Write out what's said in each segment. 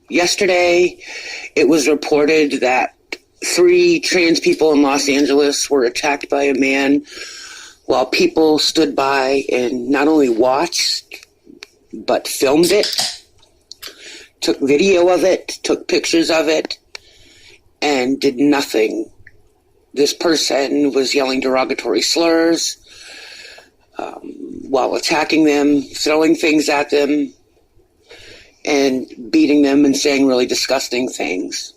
Yesterday, it was reported that 3 trans people in Los Angeles were attacked by a man while people stood by and not only watched, but filmed it, took video of it, took pictures of it, and did nothing. This person was yelling derogatory slurs while attacking them, throwing things at them, and beating them and saying really disgusting things.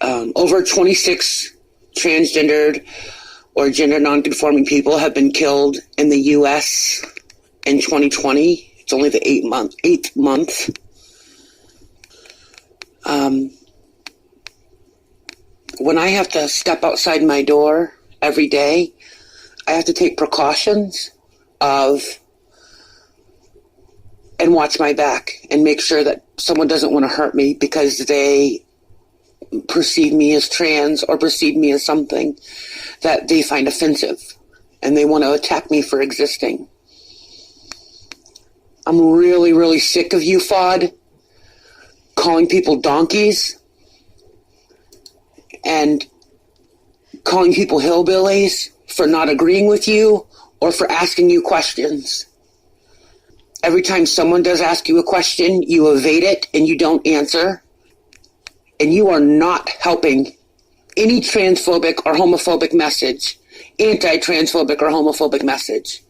Over 26 transgendered or gender nonconforming people have been killed in the U.S. in 2020. It's only the 8th month. When I have to step outside my door every day, I have to take precautions and watch my back and make sure that someone doesn't want to hurt me because they perceive me as trans or perceive me as something that they find offensive and they want to attack me for existing. I'm really, really sick of you, FOD, calling people donkeys and calling people hillbillies for not agreeing with you or for asking you questions. Every time someone does ask you a question, you evade it and you don't answer. And you are not helping any transphobic or homophobic message, anti-transphobic or homophobic message,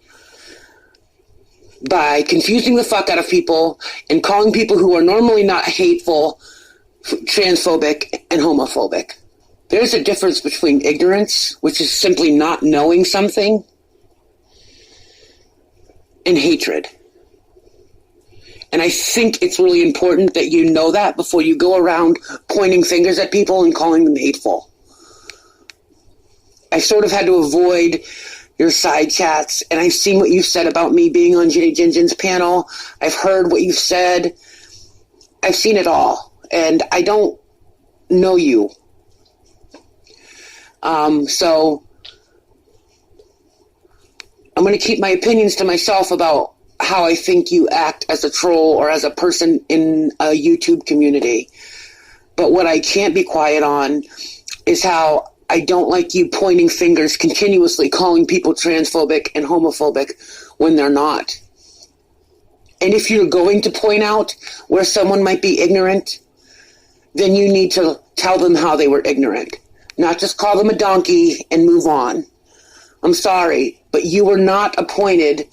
by confusing the fuck out of people and calling people who are normally not hateful transphobic and homophobic. There's a difference between ignorance, which is simply not knowing something, and hatred. And I think it's really important that you know that before you go around pointing fingers at people and calling them hateful. I sort of had to avoid your side chats, and I've seen what you've said about me being on Ginny Jinjin's panel. I've heard what you've said. I've seen it all, and I don't know you. So I'm going to keep my opinions to myself about how I think you act as a troll or as a person in a YouTube community. But what I can't be quiet on is how I don't like you pointing fingers continuously, calling people transphobic and homophobic when they're not. And if you're going to point out where someone might be ignorant, then you need to tell them how they were ignorant. Not just call them a donkey and move on. I'm sorry, but you were not appointed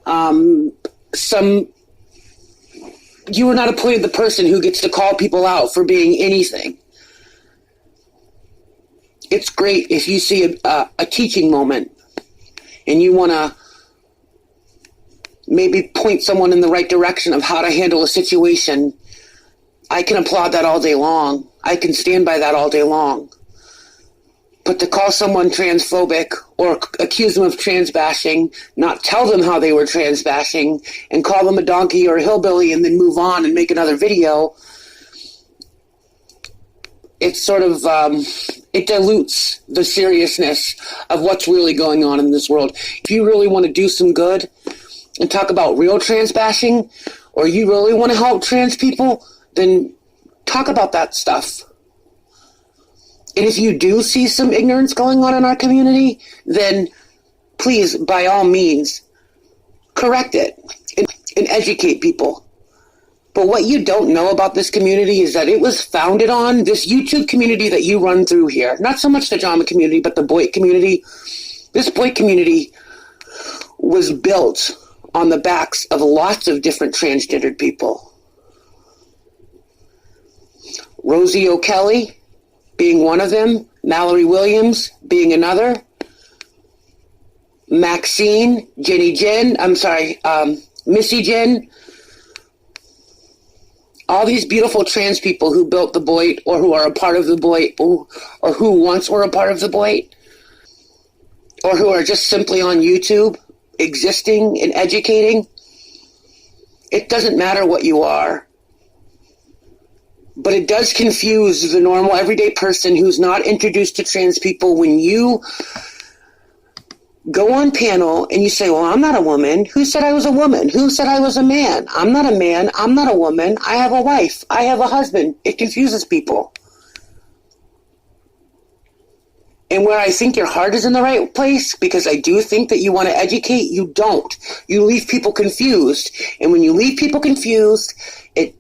you were not appointed the person who gets to call people out for being anything. It's great if you see a teaching moment and you want to maybe point someone in the right direction of how to handle a situation. I can applaud that all day long. I can stand by that all day long. But to call someone transphobic or accuse them of trans bashing, not tell them how they were trans bashing, and call them a donkey or a hillbilly and then move on and make another video, it's sort of, it dilutes the seriousness of what's really going on in this world. If you really want to do some good and talk about real trans bashing, or you really want to help trans people, then talk about that stuff. And if you do see some ignorance going on in our community, then please, by all means, correct it and educate people. But what you don't know about this community is that it was founded on this YouTube community that you run through here. Not so much the drama community, but the Boyd community. This Boyd community was built on the backs of lots of different transgendered people. Rosie O'Kelly being one of them, Mallory Williams being another, Maxine, Missy Jen, all these beautiful trans people who built the Boyd or who are a part of the Boyd or who once were a part of the Boyd or who are just simply on YouTube existing and educating. It doesn't matter what you are. But it does confuse the normal, everyday person who's not introduced to trans people when you go on panel and you say, well, I'm not a woman. Who said I was a woman? Who said I was a man? I'm not a man. I'm not a woman. I have a wife. I have a husband. It confuses people. And where I think your heart is in the right place, because I do think that you want to educate, you don't. You leave people confused. And when you leave people confused, it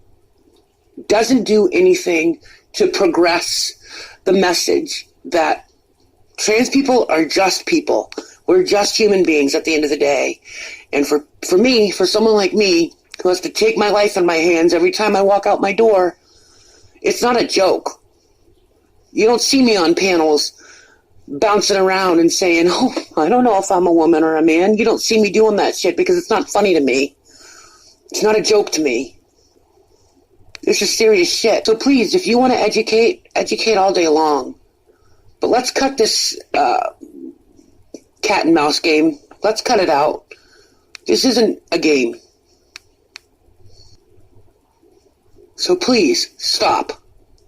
doesn't do anything to progress the message that trans people are just people. We're just human beings at the end of the day. And for me, for someone like me, who has to take my life in my hands every time I walk out my door, it's not a joke. You don't see me on panels bouncing around and saying, oh, I don't know if I'm a woman or a man. You don't see me doing that shit because it's not funny to me. It's not a joke to me. This is serious shit. So please, if you want to educate all day long. But let's cut this cat and mouse game. Let's cut it out. This isn't a game. So please, stop.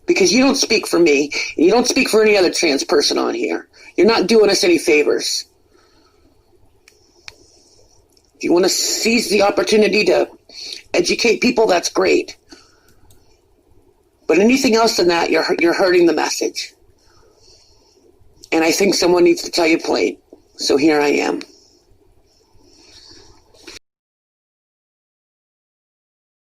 Because you don't speak for me, and you don't speak for any other trans person on here. You're not doing us any favors. If you want to seize the opportunity to educate people, that's great. But anything else than that, you're hurting the message. And I think someone needs to tell you plain. So here I am.